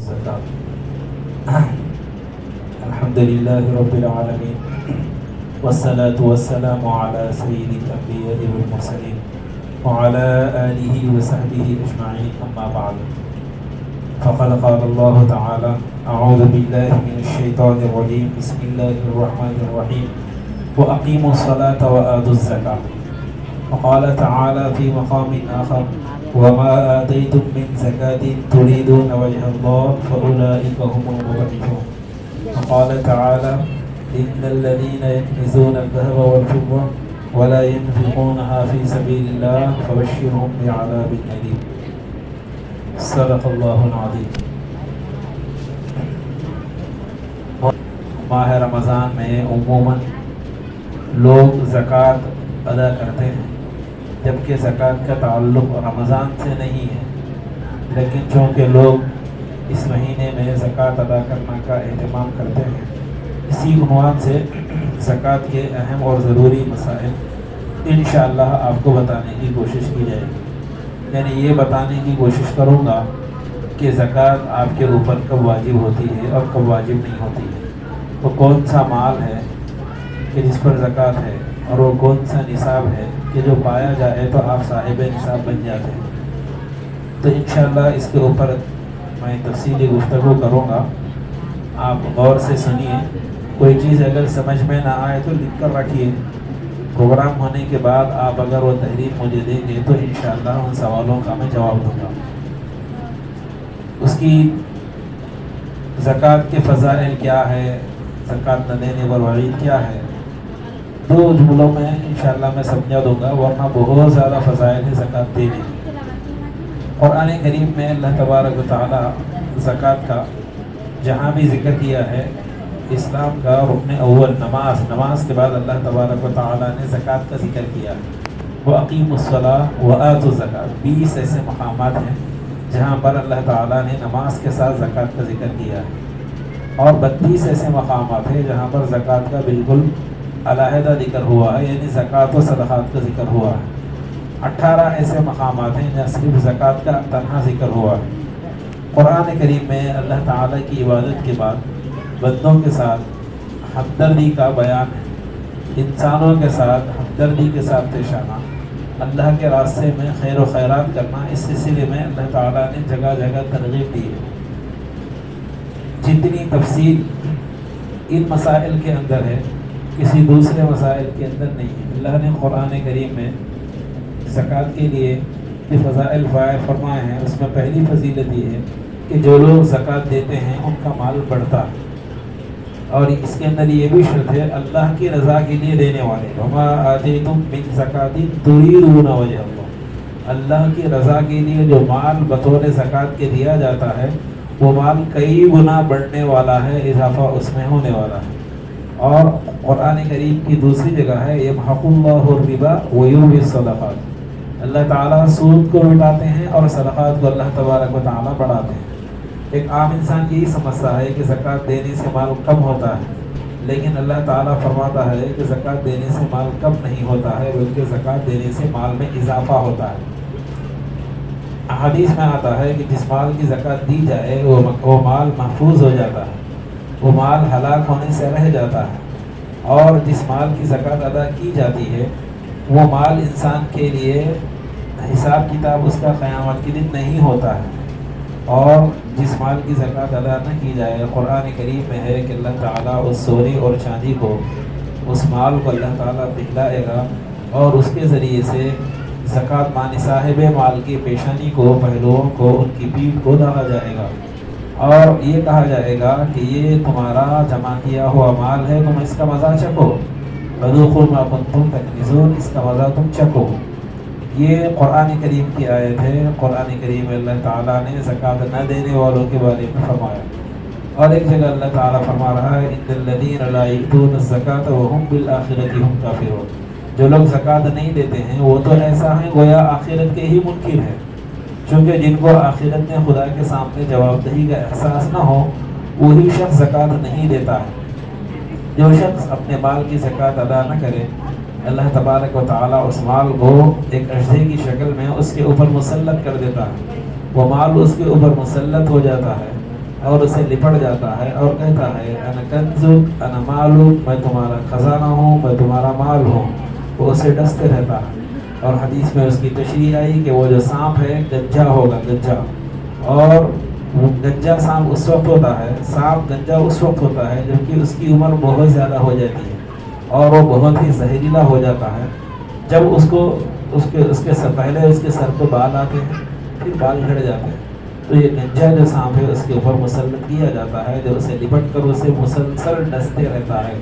الزكاة. الحمد لله رب العالمين والصلاة والسلام على سيد الأنبياء والمرسلين وعلى آله وصحبه أجمعين، أما بعد. فقد قال الله تعالى: أعوذ بالله من الشيطان الرجيم، بسم الله الرحمن الرحيم، وأقيموا الصلاة وآتوا الزكاة. وقال تعالى في مقام آخر: وما آتيتم من زكاة تريدون وجه الله فأولئك هم المضعفون. وقال تعالى: إن الذين يكنزون الذهب والفضة ولا ينفقونها في سبيل الله فبشرهم بعذاب أليم. صدق اللہ العظیم. ماہ رمضان میں عموماً لوگ زکوٰۃ ادا کرتے ہیں، جبکہ زکوٰۃ کا تعلق رمضان سے نہیں ہے، لیکن چونکہ لوگ اس مہینے میں زکوٰۃ ادا کرنے کا اہتمام کرتے ہیں، اسی عنوان سے زکوٰۃ کے اہم اور ضروری مسائل انشاءاللہ آپ کو بتانے کی کوشش کی جائے گی. یعنی یہ بتانے کی کوشش کروں گا کہ زکوٰۃ آپ کے اوپر کب واجب ہوتی ہے اور کب واجب نہیں ہوتی ہے، وہ کون سا مال ہے کہ جس پر زکوٰۃ ہے، اور وہ کون سا نصاب ہے کہ جو پایا جائے تو آپ صاحب نصاب بن جاتے ہیں. تو انشاءاللہ اس کے اوپر میں تفصیلی گفتگو کروں گا، آپ غور سے سنیے. کوئی چیز اگر سمجھ میں نہ آئے تو لکھ کر رکھیے، پروگرام ہونے کے بعد آپ اگر وہ تحریر مجھے دیں گے تو انشاءاللہ ان سوالوں کا میں جواب دوں گا. اس کی زکوٰۃ کے فضائل کیا ہے، زکوٰۃ نہ دینے پر وعید کیا ہے، دو جملوں میں انشاءاللہ میں سمجھا دوں گا، ورنہ بہت زیادہ فضائل ہے زکوٰۃ دینے کی. قرآن کریم میں اللہ تبارک و تعالی زکوٰۃ کا جہاں بھی ذکر کیا ہے، اسلام کا رکن اول نماز کے بعد اللہ تبارک و تعالی نے زکوٰۃ کا ذکر کیا ہے. وَأَقِيمُوا الصَّلَاةَ وَآتُوا الزَّكَاةَ 20 ایسے مقامات ہیں جہاں پر اللہ تعالیٰ نے نماز کے ساتھ زکوٰۃ کا ذکر کیا ہے، اور 32 ایسے مقامات ہیں جہاں پر زکوٰۃ کا بالکل علیحدہ ذکر ہوا ہے، یعنی زکوٰۃ و صدقات کا ذکر ہوا ہے. 18 ایسے مقامات ہیں جہاں صرف زکوٰۃ کا تنہا ذکر ہوا ہے. قرآن کریم میں اللہ تعالیٰ کی عبادت کے بعد بندوں کے ساتھ ہمدردی کا بیان ہے، انسانوں کے ساتھ ہمدردی کے ساتھ پیش آنا، اللہ کے راستے میں خیر و خیرات کرنا. اس سلسلے میں اللہ تعالیٰ نے جگہ جگہ ترغیب دی ہے. جتنی تفصیل ان مسائل کے اندر ہے کسی دوسرے مسائل کے اندر نہیں ہے. اللہ نے قرآن کریم میں زکوٰۃ کے لیے جو فضائل فرمائے ہیں، اس میں پہلی فضیلت یہ ہے کہ جو لوگ زکوٰۃ دیتے ہیں ان کا مال بڑھتا ہے، اور اس کے اندر یہ بھی شرط ہے اللہ کی رضا کے لیے دینے والے. وما آتیتم من زکاۃ تریدون وجہ اللہ، اللہ کی رضا کے لیے جو مال بطور زکوٰۃ کے دیا جاتا ہے وہ مال کئی گنا بڑھنے والا ہے، اضافہ اس میں ہونے والا ہے. اور قرآن کریم کی دوسری جگہ ہے یمحق اللہ الربا ویربی الصدقات، اللہ تعالیٰ سود کو مٹاتے ہیں اور صدقات کو اللہ تبارک و تعالیٰ بڑھاتے ہیں. ایک عام انسان یہی سمجھتا ہے کہ زکوٰۃ دینے سے مال کم ہوتا ہے، لیکن اللہ تعالیٰ فرماتا ہے کہ زکوٰۃ دینے سے مال کم نہیں ہوتا ہے، بلکہ زکوٰۃ دینے سے مال میں اضافہ ہوتا ہے. حدیث میں آتا ہے کہ جس مال کی زکوٰۃ دی جائے وہ مال محفوظ ہو جاتا ہے، وہ مال ہلاک ہونے سے رہ جاتا ہے. اور جس مال کی زکوٰۃ ادا کی جاتی ہے وہ مال انسان کے لیے حساب کتاب اس کا قیامت کے دن نہیں ہوتا ہے. اور جس مال کی زکوٰۃ ادا نہ کی جائے، قرآن کریم میں ہے کہ اللہ تعالیٰ اس سونے اور چاندی کو، اس مال کو اللہ تعالیٰ پگھلائے گا، اور اس کے ذریعے سے زکوٰۃ مانی صاحب مال کی پیشانی کو، پہلوؤں کو، ان کی پیٹھ کو داغا جائے گا، اور یہ کہا جائے گا کہ یہ تمہارا جمع کیا ہوا مال ہے، تم اس کا مزہ چکھو، فذوقوا ما کنتم تکنزون، اس کا مزہ تم چکھو. یہ قرآن کریم کی آیت ہے. قرآن کریم میں اللہ تعالیٰ نے زکوٰۃ نہ دینے والوں کے بارے میں فرمایا. اور ایک جگہ اللہ تعالیٰ فرما رہا ہے ان الذین لا یؤتون الزکاۃ وهم بالآخرۃ هم کافرون، جو لوگ زکوٰۃ نہیں دیتے ہیں وہ تو ایسا ہیں گویا آخرت کے ہی منکر ہیں. چونکہ جن کو آخرت میں خدا کے سامنے جواب دہی کا احساس نہ ہو وہی شخص زکوٰۃ نہیں دیتا ہے. جو شخص اپنے مال کی زکوٰۃ ادا نہ کرے، اللہ تبارک و تعالیٰ اس مال کو ایک اجزے کی شکل میں اس کے اوپر مسلط کر دیتا ہے. وہ مال اس کے اوپر مسلط ہو جاتا ہے، اور اسے لپٹ جاتا ہے اور کہتا ہے انا کنزک انا مالک، میں تمہارا خزانہ ہوں، میں تمہارا مال ہوں، وہ اسے ڈستے رہتا ہے۔ اور حدیث میں اس کی تشریح آئی کہ وہ جو سانپ ہے گنجا ہوگا، گنجا، اور وہ گنجا سانپ اس وقت ہوتا ہے، سانپ گنجا اس وقت ہوتا ہے جبکہ اس کی عمر بہت زیادہ ہو جاتی ہے اور وہ بہت ہی زہریلا ہو جاتا ہے۔ جب اس کو اس کے پہلے اس کے سر پہ بال آتے ہیں، پھر بال جھڑ جاتے ہیں، تو یہ گنجا جو سانپ ہے اس کے اوپر مسلط کیا جاتا ہے، جو اسے لپٹ کر اسے مسلسل ڈستے رہتا ہے۔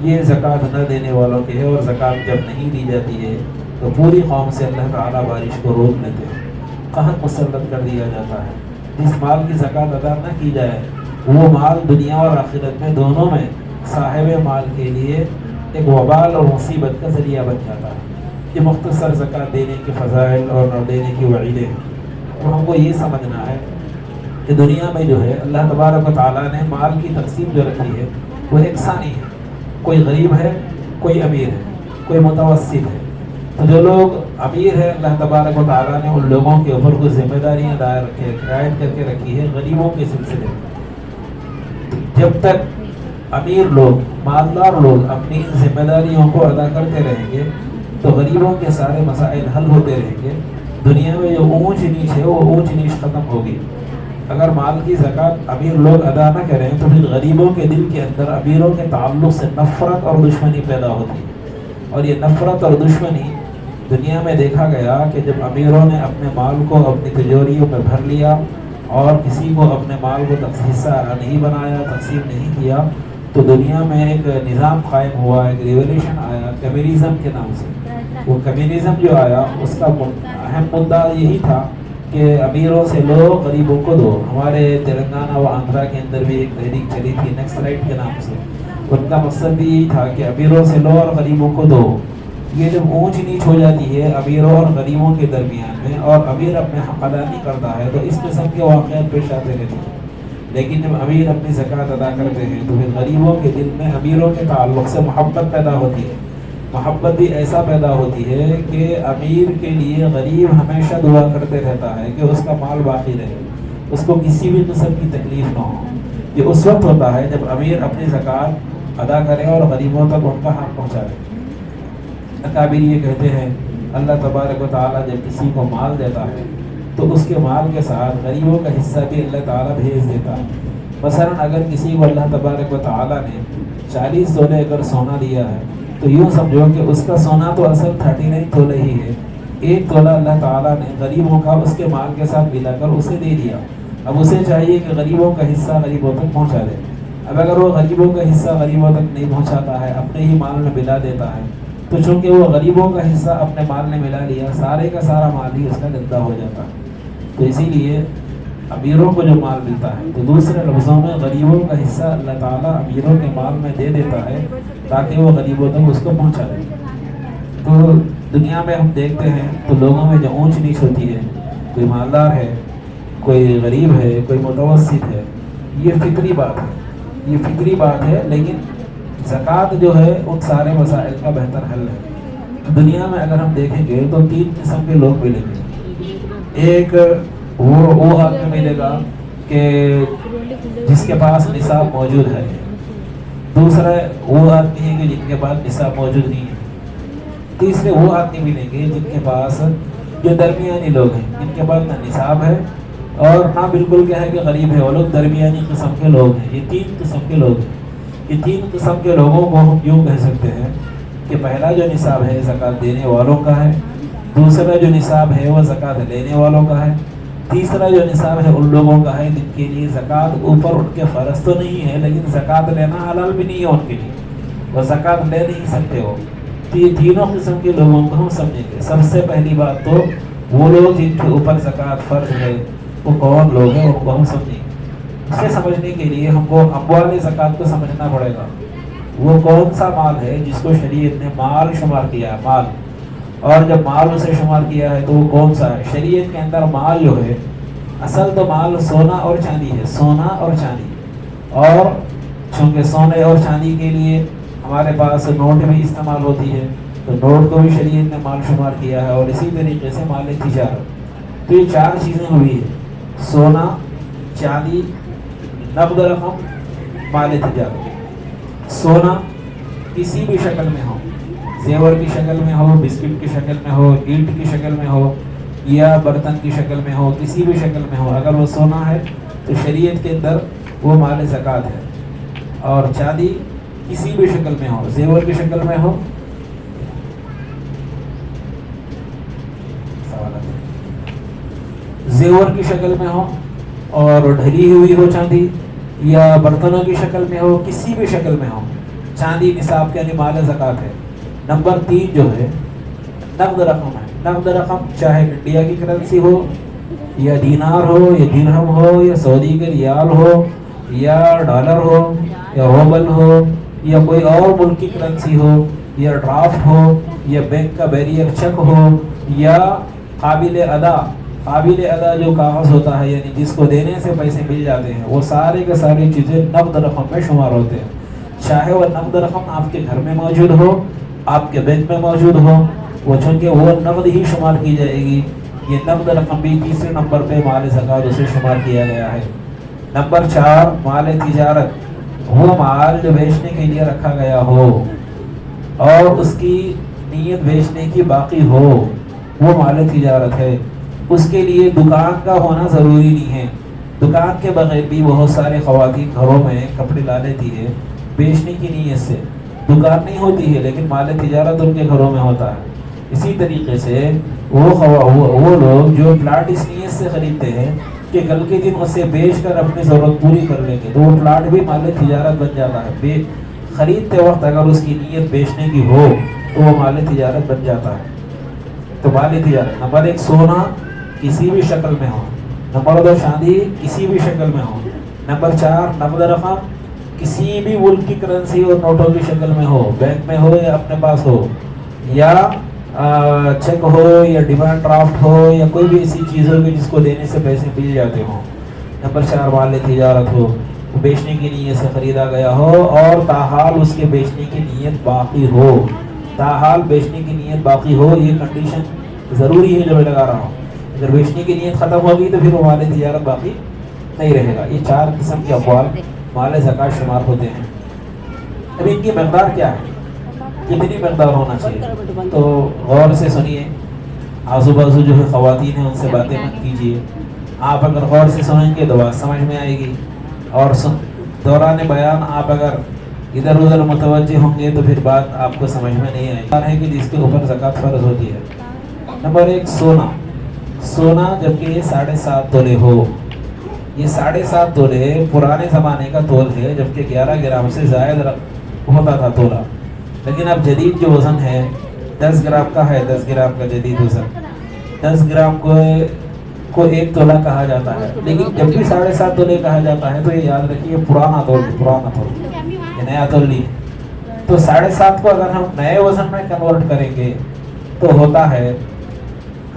یہ زکوٰۃ نہ دینے والوں کے ہے، اور زکوٰۃ جب نہیں دی جاتی ہے تو پوری قوم سے اللہ تعالیٰ بارش کو روک لیتے ہیں، قحط مسلط کر دیا جاتا ہے۔ جس مال کی زکوٰۃ ادا نہ کی جائے وہ مال دنیا اور آخرت میں دونوں میں صاحب مال کے لیے ایک وبال اور مصیبت کا ذریعہ بن جاتا ہے۔ یہ مختصر زکوٰۃ دینے کے فضائل اور نہ دینے کی وعیدیں ہیں۔ تو ہم کو یہ سمجھنا ہے کہ دنیا میں جو ہے اللہ تبارک و تعالیٰ نے مال کی تقسیم جو رکھی ہے وہ یکساں نہیں ہے، کوئی غریب ہے، کوئی امیر ہے، کوئی متوسط ہے۔ تو جو لوگ امیر ہے اللہ تبارک و تعالیٰ نے ان لوگوں کے اوپر کچھ ذمہ داریاں عائد کر کے رکھی ہے غریبوں کے سلسلے میں۔ جب تک امیر لوگ، مالدار لوگ اپنی ان ذمہ داریوں کو ادا کرتے رہیں گے تو غریبوں کے سارے مسائل حل ہوتے رہیں گے۔ دنیا میں جو اونچ نیچ ہے وہ اونچ نیچ ختم ہوگی۔ اگر مال کی زکوٰۃ امیر لوگ ادا نہ کریں تو پھر غریبوں کے دل کے اندر امیروں کے تعلق سے نفرت اور دشمنی پیدا ہوتی ہے، اور یہ نفرت اور دشمنی دنیا میں دیکھا گیا کہ جب امیروں نے اپنے مال کو اپنی تجوریوں میں بھر لیا اور کسی کو اپنے مال کو حصہ نہیں بنایا، تقسیم نہیں کیا، تو دنیا میں ایک نظام قائم ہوا، ایک ریولیوشن آیا کمیونزم کے نام سے۔ وہ کمیونزم جو آیا اس کا اہم مدعا یہی تھا کہ امیروں سے لو، غریبوں کو دو۔ ہمارے تلنگانہ و آندھرا کے اندر بھی ایک تحریک چلی تھی نیکسٹ رائٹ کے نام سے، ان کا مقصد بھی یہی تھا کہ امیروں سے لو اور غریبوں کو دو۔ یہ جب اونچ نیچ ہو جاتی ہے امیروں اور غریبوں کے درمیان میں اور امیر اپنے حق ادا نہیں کرتا ہے تو اس قسم کے واقعات پیش آتے رہتے ہیں۔ لیکن جب امیر اپنی زکوٰۃ ادا کرتے ہیں تو پھر غریبوں کے دل میں امیروں کے تعلق سے محبت پیدا ہوتی ہے۔ محبت بھی ایسا پیدا ہوتی ہے کہ امیر کے لیے غریب ہمیشہ دعا کرتے رہتا ہے کہ اس کا مال باقی رہے، اس کو کسی بھی قسم کی تکلیف نہ ہو۔ یہ اس وقت ہوتا ہے جب امیر اپنی زکوٰۃ ادا کرے اور غریبوں تک ان کا حق پہنچائے۔ اکابر یہ کہتے ہیں اللہ تبارک و تعالیٰ جب کسی کو مال دیتا ہے تو اس کے مال کے ساتھ غریبوں کا حصہ بھی اللہ تعالیٰ بھیج دیتا ہے۔ مثلاً اگر کسی کو اللہ تبارک و تعالیٰ نے 40 تولے اگر سونا دیا ہے تو یوں سمجھو کہ اس کا سونا تو اصل 39 تولے ہی ہے، 1 تولہ اللہ تعالیٰ نے غریبوں کا اس کے مال کے ساتھ ملا کر اسے دے دیا۔ اب اسے چاہیے کہ غریبوں کا حصہ غریبوں تک پہنچا دے۔ اب اگر وہ غریبوں کا حصہ غریبوں تک نہیں پہنچاتا ہے، اپنے ہی مال میں ملا دیتا ہے، تو چونکہ وہ غریبوں کا حصہ اپنے مال نے ملا لیا، سارے کا سارا مال ہی اس کا گندا ہو جاتا ہے۔ تو اسی لیے امیروں کو جو مال ملتا ہے تو دوسرے لفظوں میں غریبوں کا حصہ اللہ تعالیٰ امیروں کے مال میں دے دیتا ہے تاکہ وہ غریبوں تک اس کو پہنچا دے۔ تو دنیا میں ہم دیکھتے ہیں تو لوگوں میں جو اونچ نیچ ہوتی ہے، کوئی مالدار ہے، کوئی غریب ہے، کوئی متوسط ہے، یہ فطری بات ہے، یہ فطری بات ہے۔ لیکن زکوٰۃ جو ہے ان سارے مسائل کا بہتر حل ہے۔ دنیا میں اگر ہم دیکھیں گے تو 3 قسم کے لوگ ملیں گے۔ ایک وہ آدمی ملے گا کہ جس کے پاس نصاب موجود ہے، دوسرا وہ آدمی ہے کہ جن کے پاس نصاب موجود نہیں ہے، تیسرے وہ آدمی ملیں گے جن کے پاس جو درمیانی لوگ ہیں، جن کے پاس نہ نصاب ہے اور نہ بالکل کیا ہے کہ غریب ہے، وہ لوگ درمیانی قسم کے لوگ ہیں۔ یہ 3 قسم کے لوگ ہیں۔ یہ 3 قسم کے لوگوں کو ہم یوں کہہ سکتے ہیں کہ پہلا جو نصاب ہے زکوٰۃ دینے والوں کا ہے، دوسرا جو نصاب ہے وہ زکوٰۃ لینے والوں کا ہے، تیسرا جو نصاب ہے ان لوگوں کا ہے جن کے لیے زکوٰۃ اوپر ان کے فرض تو نہیں ہے لیکن زکوٰۃ لینا حلال بھی نہیں ہے ان کے لیے، وہ زکوٰۃ لے نہیں سکتے ہو۔ تو یہ تینوں قسم کے لوگوں کو ہم سمجھیں گے۔ سب سے پہلی بات تو وہ لوگ جن کے اوپر زکوٰۃ فرض ہے وہ کون لوگ ہیں، ان کو ہم سمجھیں گے۔ اسے سمجھنے کے لیے ہم کو اموال زکوٰۃ کو سمجھنا پڑے گا۔ وہ کون سا مال ہے جس کو شریعت نے مال شمار کیا ہے، مال، اور جب مال اسے شمار کیا ہے تو وہ کون سا ہے؟ شریعت کے اندر مال جو ہے، اصل تو مال سونا اور چاندی ہے، سونا اور چاندی، اور چونکہ سونے اور چاندی کے لیے ہمارے پاس نوٹ بھی استعمال ہوتی ہے تو نوٹ کو بھی شریعت نے مال شمار کیا ہے، اور اسی طریقے سے مال تجارت۔ تو یہ 4 چیزیں ہوئی ہیں، سونا، چاندی، نقد رقم مال تجارت. سونا کسی بھی شکل میں ہو, زیور کی شکل میں ہو, بسکٹ کی شکل میں ہو, اینٹ کی شکل میں ہو, یا برتن کی شکل میں ہو, کسی بھی شکل میں ہو, اگر وہ سونا ہے تو شریعت کے اندر وہ مال زکوٰۃ ہے. اور چاندی کسی بھی شکل میں ہو, زیور کی شکل میں ہو, زیور کی شکل میں ہو اور ڈھلی ہوئی ہو چاندی, یا برتنوں کی شکل میں ہو, کسی بھی شکل میں ہو, چاندی نصاب کے یعنی مال زکوٰۃ ہے. نمبر 3 جو ہے نقد رقم ہے. نقد رقم چاہے انڈیا کی کرنسی ہو, یا دینار ہو, یا درہم ہو, یا سعودی کے ریال ہو, یا ڈالر ہو, یا روبل ہو, یا کوئی اور ملک کی کرنسی ہو, یا ڈرافٹ ہو, یا بینک کا بیریئر چیک ہو, یا قابل ادا جو کاغذ ہوتا ہے یعنی جس کو دینے سے پیسے مل جاتے ہیں, وہ سارے کے ساری چیزیں نقد رقم میں شمار ہوتے ہیں. چاہے وہ نقد رقم آپ کے گھر میں موجود ہو, آپ کے بینک میں موجود ہو, وہ چونکہ وہ نقد ہی شمار کی جائے گی. یہ نقد رقم بھی تیسرے نمبر پہ مال زکوٰۃ اسے شمار کیا گیا ہے. نمبر 4 مال تجارت, وہ مال جو بیچنے کے لیے رکھا گیا ہو اور اس کی نیت بیچنے کی باقی ہو, وہ مال تجارت ہے. اس کے لیے دکان کا ہونا ضروری نہیں ہے. دکان کے بغیر بھی بہت سارے خواتین گھروں میں کپڑے لا لیتی ہے بیچنے کی نیت سے. دکان نہیں ہوتی ہے لیکن مال تجارت ان کے گھروں میں ہوتا ہے. اسی طریقے سے وہ لوگ جو پلاٹ اس نیت سے خریدتے ہیں کہ کل کے دن اسے بیچ کر اپنی ضرورت پوری کر لیں گے, تو وہ پلاٹ بھی مال تجارت بن جاتا ہے. خریدتے وقت اگر اس کی نیت بیچنے کی ہو تو وہ مال تجارت بن جاتا ہے. تو مال تجارت نمبر 1 سونا کسی بھی شکل میں ہو, نمبر 2 چاندی کسی بھی شکل میں ہو, نمبر 4 نقد رقم کسی بھی ملک کی کرنسی اور نوٹوں کی شکل میں ہو, بینک میں ہو یا اپنے پاس ہو, یا چیک ہو, یا ڈیمانڈ ڈرافٹ ہو, یا کوئی بھی ایسی چیز ہو کہ جس کو دینے سے پیسے مل جاتے ہوں. نمبر 4 مال تجارت ہو, بیچنے کی نیت سے خریدا گیا ہو اور تاحال اس کے بیچنے کی نیت باقی ہو. تاحال بیچنے کی نیت باقی ہو, یہ کنڈیشن ضروری ہے جو میں لگا رہا ہوں. اگر بیچنے کی نیت ختم ہوگی تو پھر وہ مال تجارت باقی نہیں رہے گا. یہ 4 قسم کے اموال مال زکوٰۃ شمار ہوتے ہیں. اب ان کی مقدار کیا ہے, کتنی مقدار ہونا چاہیے, تو غور سے سنیے. آزو بازو جو ہے خواتین ہیں ان سے باتیں مت کیجیے. آپ اگر غور سے سنیں گے تو بات سمجھ میں آئے گی, اور دوران بیان آپ اگر ادھر ادھر متوجہ ہوں گے تو پھر بات آپ کو سمجھ میں نہیں آئے گی. ہے کہ جس کے اوپر زکوٰۃ فرض ہوتی ہے. نمبر 1 سونا جبکہ یہ 7.5 تولے ہو. یہ 7.5 تولے پرانے زمانے کا تول ہے, جبکہ 11 گرام سے زائد ہوتا تھا تولہ. لیکن اب جدید جو وزن ہے 10 گرام کا ہے. 10 گرام کا جدید وزن, 10 گرام کو 1 تولہ کہا جاتا ہے. لیکن جب بھی 7.5 تولے کہا جاتا ہے تو یہ یاد رکھیے پرانا تول, یہ نیا تول نہیں. تو 7.5 کو اگر ہم نئے وزن میں کنورٹ کریں گے تو ہوتا ہے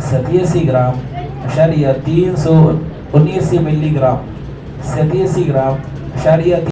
87 گرام اشاریہ 379 ملی گرام. 87 گرام اشاریہ